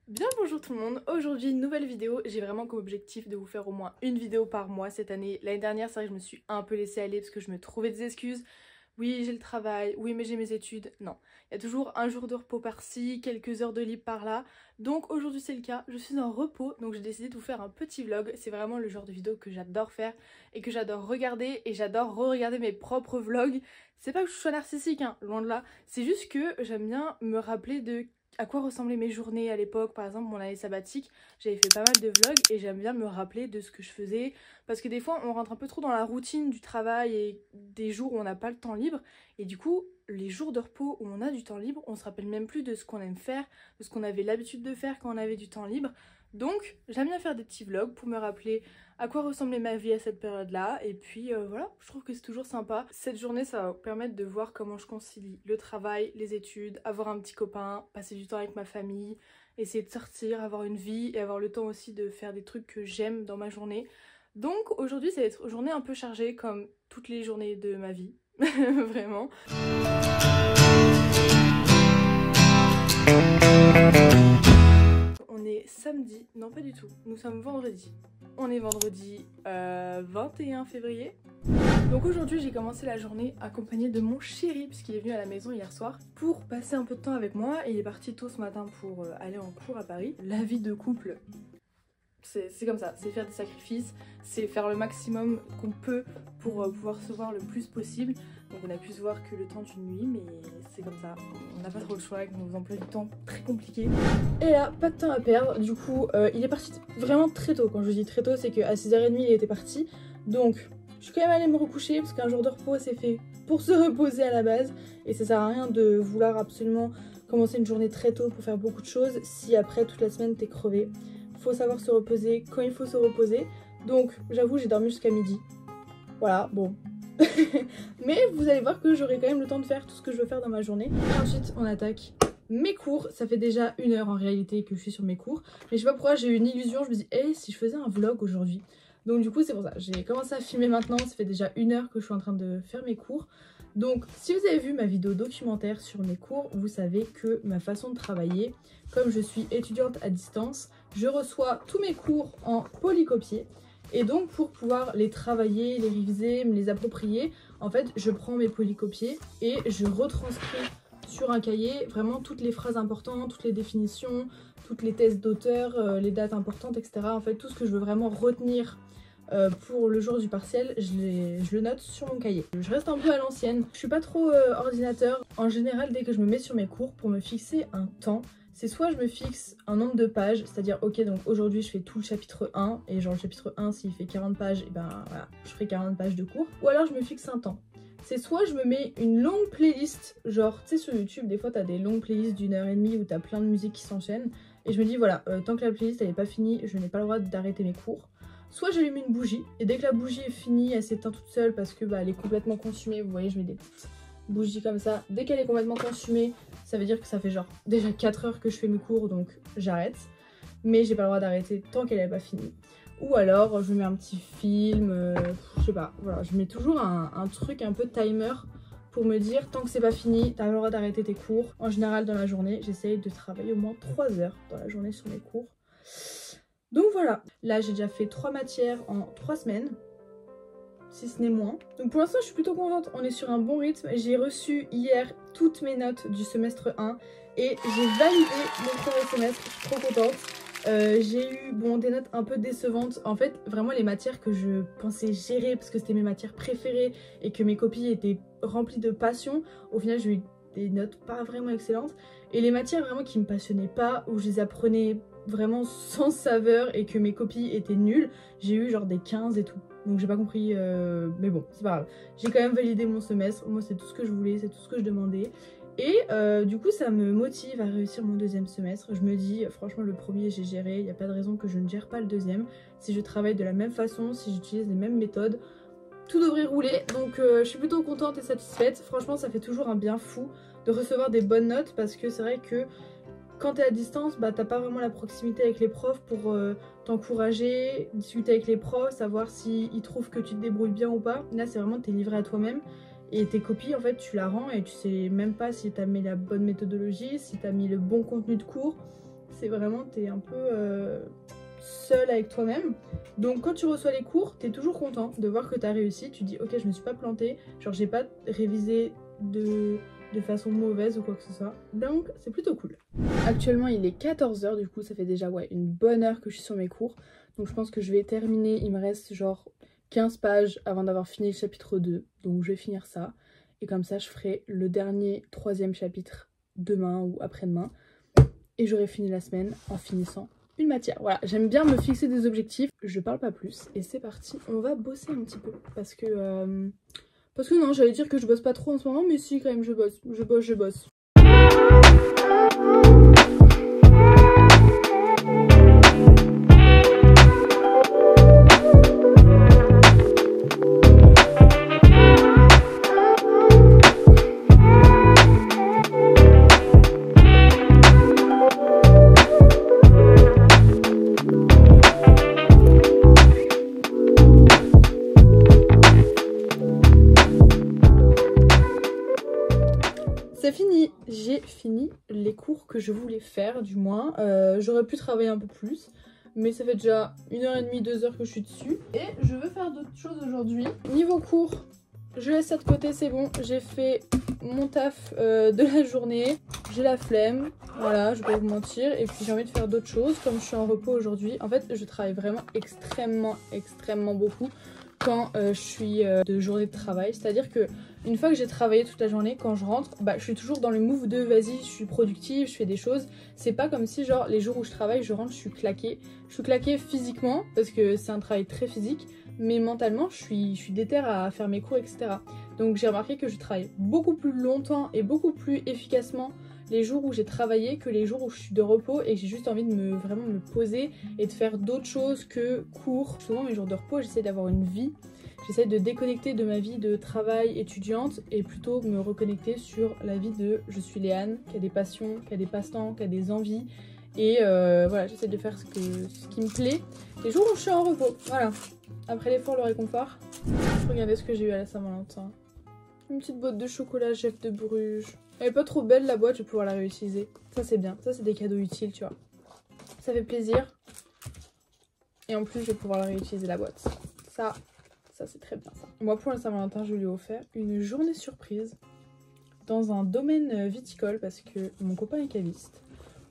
Bien bonjour tout le monde, aujourd'hui nouvelle vidéo, j'ai vraiment comme objectif de vous faire au moins une vidéo par mois cette année. L'année dernière c'est vrai que je me suis un peu laissée aller parce que je me trouvais des excuses. Oui j'ai le travail, oui mais j'ai mes études, non. Il y a toujours un jour de repos par-ci, quelques heures de libre par-là. Donc aujourd'hui c'est le cas, je suis en repos donc j'ai décidé de vous faire un petit vlog. C'est vraiment le genre de vidéo que j'adore faire et que j'adore regarder et j'adore re-regarder mes propres vlogs. C'est pas que je sois narcissique, hein, loin de là, c'est juste que j'aime bien me rappeler de à quoi ressemblaient mes journées à l'époque. Par exemple, mon année sabbatique, j'avais fait pas mal de vlogs et j'aime bien me rappeler de ce que je faisais parce que des fois on rentre un peu trop dans la routine du travail et des jours où on n'a pas le temps libre et du coup les jours de repos où on a du temps libre, on se rappelle même plus de ce qu'on aime faire, de ce qu'on avait l'habitude de faire quand on avait du temps libre. Donc j'aime bien faire des petits vlogs pour me rappeler à quoi ressemblait ma vie à cette période-là. Et puis voilà, je trouve que c'est toujours sympa. Cette journée, ça va me permettre de voir comment je concilie le travail, les études, avoir un petit copain, passer du temps avec ma famille, essayer de sortir, avoir une vie et avoir le temps aussi de faire des trucs que j'aime dans ma journée. Donc aujourd'hui, ça va être une journée un peu chargée comme toutes les journées de ma vie. Vraiment. On est samedi, non pas du tout, nous sommes vendredi. On est vendredi 21 février. Donc aujourd'hui j'ai commencé la journée accompagnée de mon chéri puisqu'il est venu à la maison hier soir pour passer un peu de temps avec moi. Il est parti tôt ce matin pour aller en cours à Paris. La vie de couple, c'est comme ça, c'est faire des sacrifices, c'est faire le maximum qu'on peut pour pouvoir se voir le plus possible. Donc on a pu se voir que le temps d'une nuit, mais c'est comme ça, on n'a pas trop le choix avec nos emplois du temps très compliqués. Et là, pas de temps à perdre, du coup il est parti vraiment très tôt. Quand je dis très tôt, c'est qu'à 6h30 il était parti. Donc je suis quand même allée me recoucher parce qu'un jour de repos c'est fait pour se reposer à la base. Et ça sert à rien de vouloir absolument commencer une journée très tôt pour faire beaucoup de choses si après toute la semaine t'es crevé. Faut savoir se reposer quand il faut se reposer. Donc j'avoue j'ai dormi jusqu'à midi. Voilà, bon. Mais vous allez voir que j'aurai quand même le temps de faire tout ce que je veux faire dans ma journée. Et ensuite on attaque mes cours. Ça fait déjà 1 heure en réalité que je suis sur mes cours. Mais je sais pas pourquoi j'ai eu une illusion, je me dis hey, si je faisais un vlog aujourd'hui. Donc du coup c'est pour ça, j'ai commencé à filmer maintenant, ça fait déjà 1 heure que je suis en train de faire mes cours. Donc si vous avez vu ma vidéo documentaire sur mes cours, vous savez que ma façon de travailler, comme je suis étudiante à distance, je reçois tous mes cours en polycopié. Et donc pour pouvoir les travailler, les réviser, me les approprier, en fait je prends mes polycopiés et je retranscris sur un cahier vraiment toutes les phrases importantes, toutes les définitions, toutes les thèses d'auteur, les dates importantes, etc. En fait tout ce que je veux vraiment retenir pour le jour du partiel, je le note sur mon cahier. Je reste un peu à l'ancienne, je suis pas trop ordinateur. En général, dès que je me mets sur mes cours, pour me fixer un temps, c'est soit je me fixe un nombre de pages, c'est-à-dire ok donc aujourd'hui je fais tout le chapitre 1, et genre le chapitre 1 s'il fait 40 pages, et ben voilà, je ferai 40 pages de cours. Ou alors je me fixe un temps. C'est soit je me mets une longue playlist, genre tu sais sur YouTube des fois t'as des longues playlists d'1 heure et demie où t'as plein de musiques qui s'enchaînent, et je me dis voilà, tant que la playlist elle est pas finie, je n'ai pas le droit d'arrêter mes cours. Soit j'allume une bougie, et dès que la bougie est finie, elle s'éteint toute seule parce que bah, elle est complètement consumée. Vous voyez, je mets des petites bougies comme ça. Dès qu'elle est complètement consumée, ça veut dire que ça fait genre déjà 4 heures que je fais mes cours, donc j'arrête. Mais j'ai pas le droit d'arrêter tant qu'elle n'est pas finie. Ou alors je mets un petit film, je sais pas, voilà. Je mets toujours un truc un peu timer pour me dire tant que c'est pas fini, t'as le droit d'arrêter tes cours. En général dans la journée, j'essaye de travailler au moins 3 heures dans la journée sur mes cours. Donc voilà, là j'ai déjà fait 3 matières en 3 semaines, si ce n'est moins. Donc pour l'instant je suis plutôt contente, on est sur un bon rythme. J'ai reçu hier toutes mes notes du semestre 1 et j'ai validé mon premier semestre, je suis trop contente. J'ai eu des notes un peu décevantes. En fait vraiment les matières que je pensais gérer parce que c'était mes matières préférées et que mes copies étaient remplies de passion, au final j'ai eu des notes pas vraiment excellentes. Et les matières vraiment qui me passionnaient pas, où je les apprenais vraiment sans saveur et que mes copies étaient nulles, j'ai eu genre des 15 et tout. Donc j'ai pas compris, mais bon, c'est pas grave. J'ai quand même validé mon semestre, moi c'est tout ce que je voulais, c'est tout ce que je demandais. Et du coup ça me motive à réussir mon deuxième semestre. Je me dis franchement le premier j'ai géré, il n'y a pas de raison que je ne gère pas le deuxième. Si je travaille de la même façon, si j'utilise les mêmes méthodes, tout devrait rouler. Donc je suis plutôt contente et satisfaite. Franchement ça fait toujours un bien fou de recevoir des bonnes notes parce que c'est vrai que quand t'es à distance, bah t'as pas vraiment la proximité avec les profs pour t'encourager, discuter avec les profs, savoir s'ils trouvent que tu te débrouilles bien ou pas. Là c'est vraiment t'es livré à toi-même et tes copies en fait tu la rends et tu sais même pas si t'as mis la bonne méthodologie, si t'as mis le bon contenu de cours. c'est vraiment t'es un peu seule avec toi-même. Donc quand tu reçois les cours, t'es toujours content de voir que t'as réussi. Tu dis ok, je me suis pas plantée, genre j'ai pas révisé de façon mauvaise ou quoi que ce soit. Donc c'est plutôt cool. Actuellement il est 14 h, du coup ça fait déjà une bonne heure que je suis sur mes cours. Donc je pense que je vais terminer, il me reste genre 15 pages avant d'avoir fini le chapitre 2. Donc je vais finir ça. Et comme ça je ferai le dernier 3e chapitre demain ou après-demain. Et j'aurai fini la semaine en finissant une matière. Voilà, j'aime bien me fixer des objectifs. Je parle pas plus. Et c'est parti, on va bosser un petit peu. Parce que non, j'allais dire que je bosse pas trop en ce moment, mais si quand même je bosse. Je bosse. C'est fini, j'ai fini les cours que je voulais faire du moins. J'aurais pu travailler un peu plus, mais ça fait déjà 1h30, 2 heures que je suis dessus. Et je veux faire d'autres choses aujourd'hui. Niveau cours, je laisse ça de côté, c'est bon. J'ai fait mon taf de la journée, j'ai la flemme, voilà, je vais pas vous mentir. Et puis j'ai envie de faire d'autres choses, comme je suis en repos aujourd'hui. En fait, je travaille vraiment extrêmement beaucoup quand je suis de journée de travail. C'est-à-dire que une fois que j'ai travaillé toute la journée, quand je rentre, je suis toujours dans le move de vas-y, je suis productive, je fais des choses. C'est pas comme si genre les jours où je travaille, je rentre, je suis claquée. Je suis claquée physiquement parce que c'est un travail très physique, mais mentalement je suis déter à faire mes cours, etc. Donc j'ai remarqué que je travaille beaucoup plus longtemps et beaucoup plus efficacement les jours où j'ai travaillé que les jours où je suis de repos et que j'ai juste envie de vraiment me poser et de faire d'autres choses que cours. Souvent mes jours de repos, j'essaie d'avoir une vie. J'essaie de déconnecter de ma vie de travail étudiante et plutôt me reconnecter sur la vie de je suis Léane, qui a des passions, qui a des passe-temps, qui a des envies. Et voilà, j'essaie de faire ce qui me plaît les jours où je suis en repos. Voilà. Après l'effort, le réconfort. Regardez ce que j'ai eu à la Saint-Valentin. Une petite boîte de chocolat Jeff de Bruges. Elle est pas trop belle la boîte, je vais pouvoir la réutiliser. Ça c'est bien, ça c'est des cadeaux utiles, tu vois. Ça fait plaisir. Et en plus, je vais pouvoir la réutiliser la boîte. Ça c'est très bien ça. Moi pour la Saint-Valentin, je lui ai offert une journée surprise dans un domaine viticole parce que mon copain est caviste.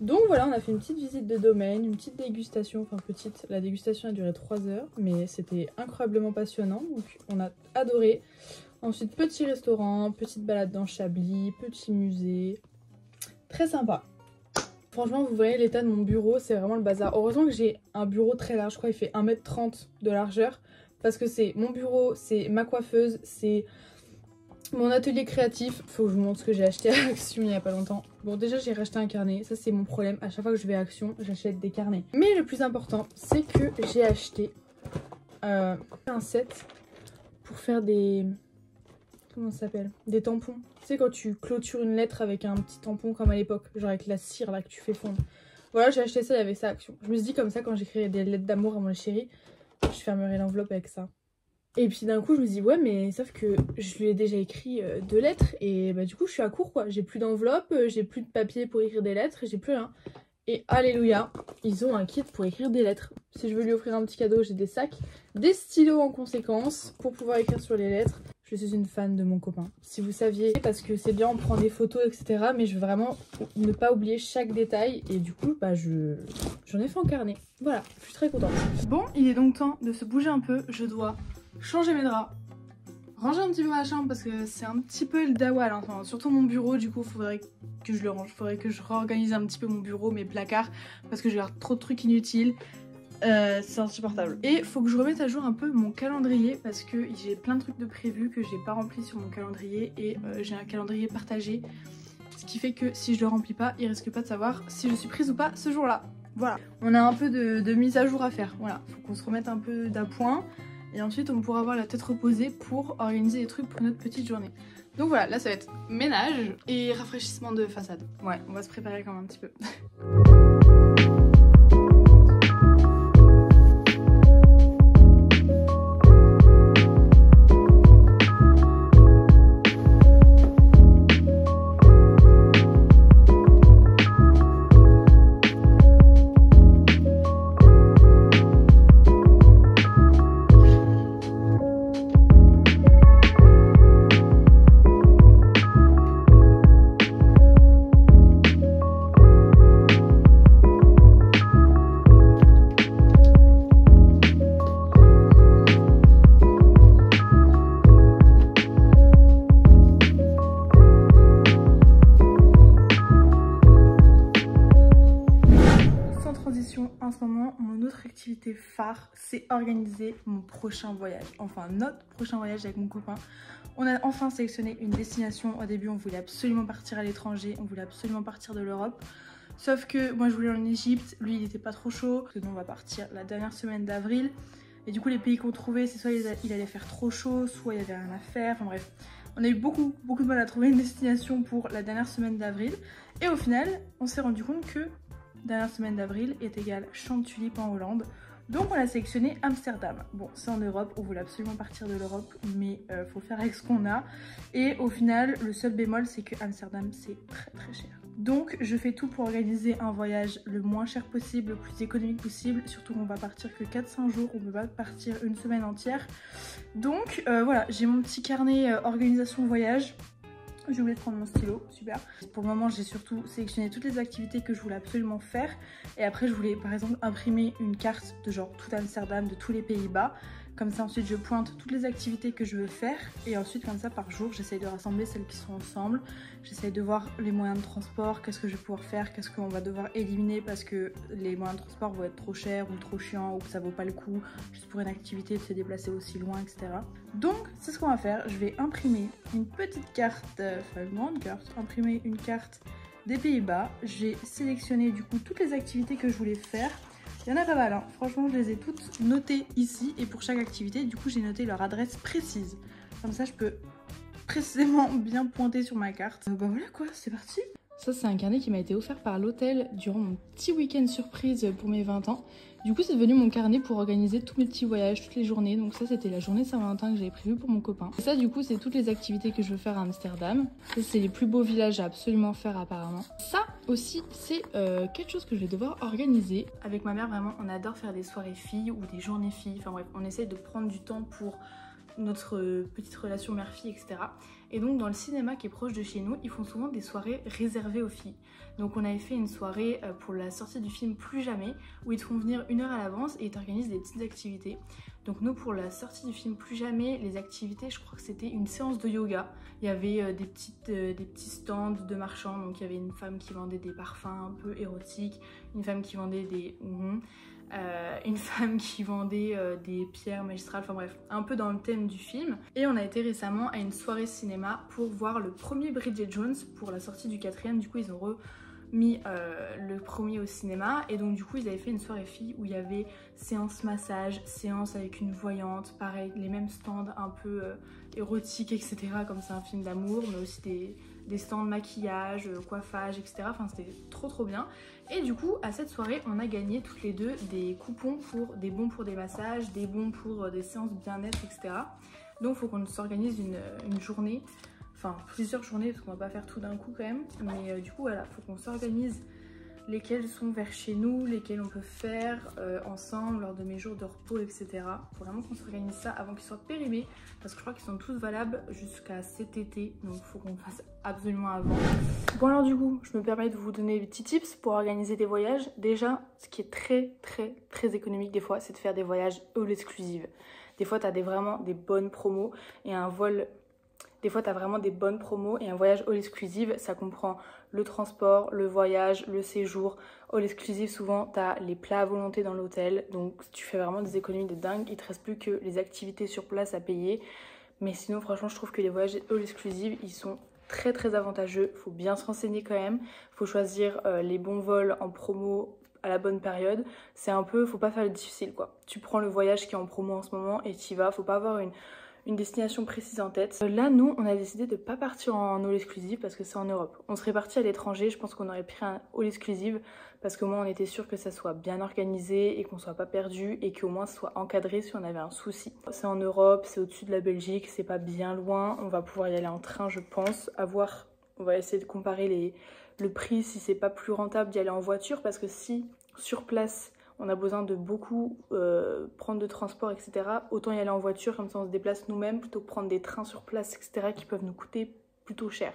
Donc voilà, on a fait une petite visite de domaine, une petite dégustation, enfin petite, la dégustation a duré 3 heures, mais c'était incroyablement passionnant, donc on a adoré. Ensuite, petit restaurant, petite balade dans Chablis, petit musée, très sympa. Franchement, vous voyez l'état de mon bureau, c'est vraiment le bazar. Heureusement que j'ai un bureau très large, je crois qu'il fait 1,30 m de largeur. Parce que c'est mon bureau, c'est ma coiffeuse, c'est mon atelier créatif. Faut que je vous montre ce que j'ai acheté à Action il y a pas longtemps. Bon, déjà j'ai racheté un carnet, ça c'est mon problème. À chaque fois que je vais à Action, j'achète des carnets. Mais le plus important, c'est que j'ai acheté un set pour faire des... Comment ça s'appelle? Des tampons. Tu sais quand tu clôtures une lettre avec un petit tampon comme à l'époque, genre avec la cire là que tu fais fondre. Voilà, j'ai acheté ça, il y avait ça à Action. Je me suis dit comme ça quand j'écrirais des lettres d'amour à mon chéri, je fermerai l'enveloppe avec ça. Et puis d'un coup je me dis ouais mais sauf que je lui ai déjà écrit 2 lettres et du coup je suis à court quoi. J'ai plus d'enveloppe, j'ai plus de papier pour écrire des lettres, j'ai plus rien. Et alléluia, ils ont un kit pour écrire des lettres. Si je veux lui offrir un petit cadeau, j'ai des sacs, des stylos en conséquence pour pouvoir écrire sur les lettres. Je suis une fan de mon copain. Si vous saviez, parce que c'est bien, on prend des photos, etc. Mais je veux vraiment ne pas oublier chaque détail. Et du coup, j'en ai fait en carnet. Voilà, je suis très contente. Bon, il est donc temps de se bouger un peu. Je dois changer mes draps, ranger un petit peu ma chambre parce que c'est un petit peu le dawa là. Enfin, surtout mon bureau, du coup, faudrait que je le range. Faudrait que je réorganise un petit peu mon bureau, mes placards, parce que j'ai trop de trucs inutiles. C'est insupportable. Et faut que je remette à jour un peu mon calendrier parce que j'ai plein de trucs de prévus que j'ai pas remplis sur mon calendrier et j'ai un calendrier partagé. Ce qui fait que si je le remplis pas, il risque pas de savoir si je suis prise ou pas ce jour-là. Voilà. On a un peu de mise à jour à faire. Voilà. Faut qu'on se remette un peu d'appoint et ensuite on pourra avoir la tête reposée pour organiser des trucs pour notre petite journée. Donc voilà, là ça va être ménage et rafraîchissement de façade. Ouais, on va se préparer quand même un petit peu. transition, en ce moment, mon autre activité phare, c'est organiser mon prochain voyage. Enfin, notre prochain voyage avec mon copain. On a enfin sélectionné une destination. Au début, on voulait absolument partir à l'étranger, on voulait absolument partir de l'Europe. Sauf que moi, je voulais en Égypte, lui, il était pas trop chaud. Parce que nous, on va partir la dernière semaine d'avril. Et du coup, les pays qu'on trouvait, c'est soit il allait faire trop chaud, soit il y avait rien à faire. Enfin bref, on a eu beaucoup de mal à trouver une destination pour la dernière semaine d'avril. Et au final, on s'est rendu compte que dernière semaine d'avril est égale champ de tulipes en Hollande. Donc on a sélectionné Amsterdam. Bon, c'est en Europe, on voulait absolument partir de l'Europe, mais faut faire avec ce qu'on a. Et au final, le seul bémol, c'est que Amsterdam, c'est très cher. Donc je fais tout pour organiser un voyage le moins cher possible, le plus économique possible. Surtout qu'on va partir que 4-5 jours, on ne peut pas partir une semaine entière. Donc voilà, j'ai mon petit carnet organisation voyage. J'ai oublié de prendre mon stylo, super. Pour le moment, j'ai surtout sélectionné toutes les activités que je voulais absolument faire. Et après, je voulais par exemple imprimer une carte de genre tout Amsterdam, de tous les Pays-Bas. Comme ça, ensuite, je pointe toutes les activités que je veux faire. Et ensuite, comme ça, par jour, j'essaye de rassembler celles qui sont ensemble. J'essaye de voir les moyens de transport, qu'est-ce que je vais pouvoir faire, qu'est-ce qu'on va devoir éliminer parce que les moyens de transport vont être trop chers ou trop chiants ou que ça vaut pas le coup juste pour une activité de se déplacer aussi loin, etc. Donc, c'est ce qu'on va faire. Je vais imprimer une petite carte, enfin une grande carte, imprimer une carte des Pays-Bas. J'ai sélectionné du coup toutes les activités que je voulais faire. Il y en a pas mal, hein. Franchement je les ai toutes notées ici et pour chaque activité du coup j'ai noté leur adresse précise. Comme ça je peux précisément bien pointer sur ma carte. Bah voilà quoi, c'est parti. Ça c'est un carnet qui m'a été offert par l'hôtel durant mon petit week-end surprise pour mes 20 ans. Du coup c'est devenu mon carnet pour organiser tous mes petits voyages, toutes les journées. Donc ça c'était la journée Saint-Valentin que j'avais prévue pour mon copain. Et ça du coup c'est toutes les activités que je veux faire à Amsterdam. Ça c'est les plus beaux villages à absolument faire apparemment. Ça aussi c'est quelque chose que je vais devoir organiser. Avec ma mère vraiment on adore faire des soirées filles ou des journées filles. Enfin bref on essaye de prendre du temps pour notre petite relation mère-fille, etc. Et donc dans le cinéma qui est proche de chez nous, ils font souvent des soirées réservées aux filles. Donc on avait fait une soirée pour la sortie du film Plus Jamais, où ils te font venir 1 heure à l'avance et ils t'organisent des petites activités. Donc nous pour la sortie du film Plus Jamais, les activités, je crois que c'était une séance de yoga. Il y avait des petits stands de marchands, donc il y avait une femme qui vendait des parfums un peu érotiques, une femme qui vendait des... une femme qui vendait des pierres magistrales, enfin bref, un peu dans le thème du film. Et on a été récemment à une soirée cinéma pour voir le premier Bridget Jones pour la sortie du 4e. Du coup ils ont remis le premier au cinéma et donc du coup ils avaient fait une soirée filles où il y avait séance massage, séance avec une voyante, pareil, les mêmes stands un peu érotiques, etc. comme c'est un film d'amour, mais aussi des stands de maquillage, coiffage, etc. Enfin c'était trop bien. Et du coup à cette soirée on a gagné toutes les deux des coupons pour des bons pour des massages, des bons pour des séances bien-être, etc. Donc il faut qu'on s'organise une journée, enfin plusieurs journées parce qu'on va pas faire tout d'un coup quand même. Mais du coup voilà, il faut qu'on s'organise lesquelles sont vers chez nous, lesquelles on peut faire ensemble lors de mes jours de repos, etc. Faut vraiment qu'on s'organise ça avant qu'ils soient périmés parce que je crois qu'ils sont tous valables jusqu'à cet été, donc faut qu'on fasse absolument avant. Bon alors du coup, je me permets de vous donner des petits tips pour organiser des voyages. Déjà, ce qui est très économique des fois, c'est de faire des voyages all exclusive. Des fois, t'as vraiment des bonnes promos et un vol... Des fois, tu as vraiment des bonnes promos et un voyage all exclusive, ça comprend le transport, le voyage, le séjour. All exclusive, souvent, tu as les plats à volonté dans l'hôtel. Donc, tu fais vraiment des économies de dingue. Il te reste plus que les activités sur place à payer. Mais sinon, franchement, je trouve que les voyages all exclusive, ils sont très avantageux. Il faut bien se renseigner quand même. Il faut choisir les bons vols en promo à la bonne période. C'est un peu, faut pas faire le difficile, quoi. Tu prends le voyage qui est en promo en ce moment et tu y vas. Faut pas avoir une destination précise en tête. Là, nous, on a décidé de ne pas partir en all exclusive parce que c'est en Europe. On serait parti à l'étranger, je pense qu'on aurait pris un all exclusive parce que moi, on était sûr que ça soit bien organisé et qu'on soit pas perdu et qu'au moins ça soit encadré si on avait un souci. C'est en Europe, c'est au-dessus de la Belgique, c'est pas bien loin. On va pouvoir y aller en train, je pense. À voir, on va essayer de comparer le prix si c'est pas plus rentable d'y aller en voiture parce que si sur place on a besoin de beaucoup prendre de transport, etc. Autant y aller en voiture, comme ça on se déplace nous-mêmes, plutôt que prendre des trains sur place, etc. qui peuvent nous coûter plutôt cher.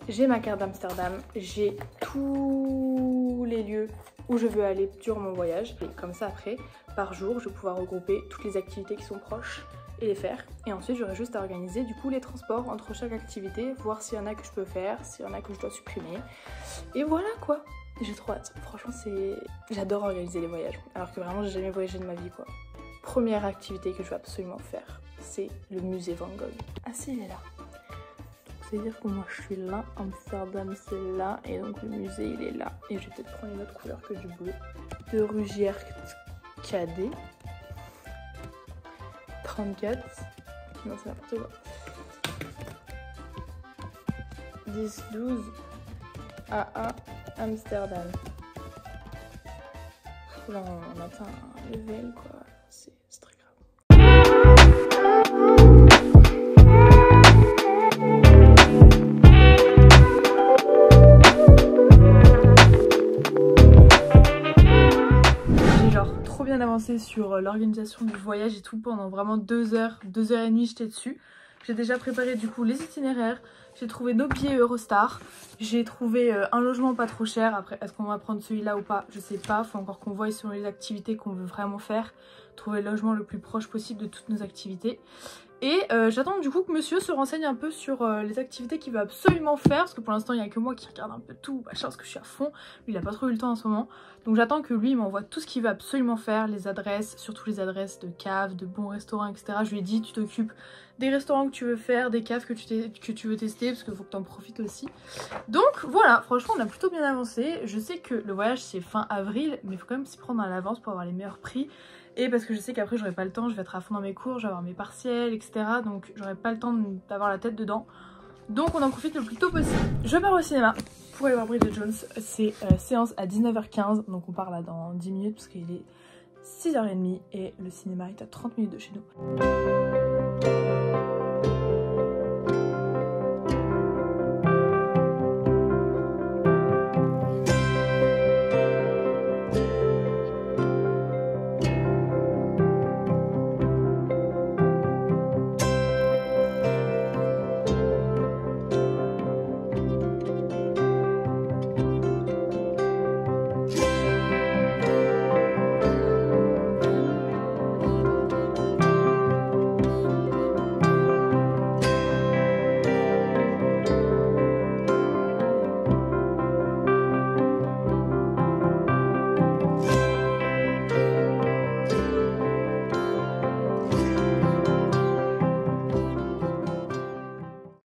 J'ai ma carte d'Amsterdam, j'ai tous les lieux où je veux aller durant mon voyage. Et comme ça après, par jour, je vais pouvoir regrouper toutes les activités qui sont proches et les faire. Et ensuite, j'aurai juste à organiser du coup les transports entre chaque activité, voir s'il y en a que je peux faire, s'il y en a que je dois supprimer. Et voilà quoi. J'ai trop hâte. Franchement, j'adore organiser les voyages. Alors que vraiment, j'ai jamais voyagé de ma vie, quoi. Première activité que je vais absolument faire, c'est le musée Van Gogh. Ah si, il est là. C'est-à-dire que moi, je suis là. Amsterdam, c'est là. Et donc, le musée, il est là. Et je vais peut-être prendre une autre couleur que du bleu. De Rugière KD. 34. Non, c'est n'importe quoi. 10-12 AA Amsterdam. Là on atteint un level quoi, c'est très grave. J'ai genre trop bien avancé sur l'organisation du voyage et tout pendant vraiment 2 heures, 2 heures et demie j'étais dessus. J'ai déjà préparé du coup les itinéraires, j'ai trouvé nos billets Eurostar, j'ai trouvé un logement pas trop cher. Après est-ce qu'on va prendre celui-là ou pas, je sais pas, faut encore qu'on voie sur les activités qu'on veut vraiment faire, trouver le logement le plus proche possible de toutes nos activités. Et j'attends du coup que monsieur se renseigne un peu sur les activités qu'il veut absolument faire, parce que pour l'instant il n'y a que moi qui regarde un peu tout, machin, parce que je suis à fond, lui il a pas trop eu le temps en ce moment. Donc j'attends que lui il m'envoie tout ce qu'il veut absolument faire, les adresses, surtout les adresses de caves, de bons restaurants, etc. Je lui ai dit tu t'occupes des restaurants que tu veux faire, des caves que tu veux tester, parce qu'il faut que tu en profites aussi. Donc voilà, franchement on a plutôt bien avancé. Je sais que le voyage c'est fin avril, mais il faut quand même s'y prendre à l'avance pour avoir les meilleurs prix. Et parce que je sais qu'après j'aurai pas le temps, je vais être à fond dans mes cours, je vais avoir mes partiels, etc. Donc j'aurai pas le temps d'avoir la tête dedans. Donc on en profite le plus tôt possible. Je pars au cinéma pour aller voir Bridget Jones. C'est séance à 19h15, donc on part là dans 10 minutes parce qu'il est 6h30 et le cinéma est à 30 minutes de chez nous.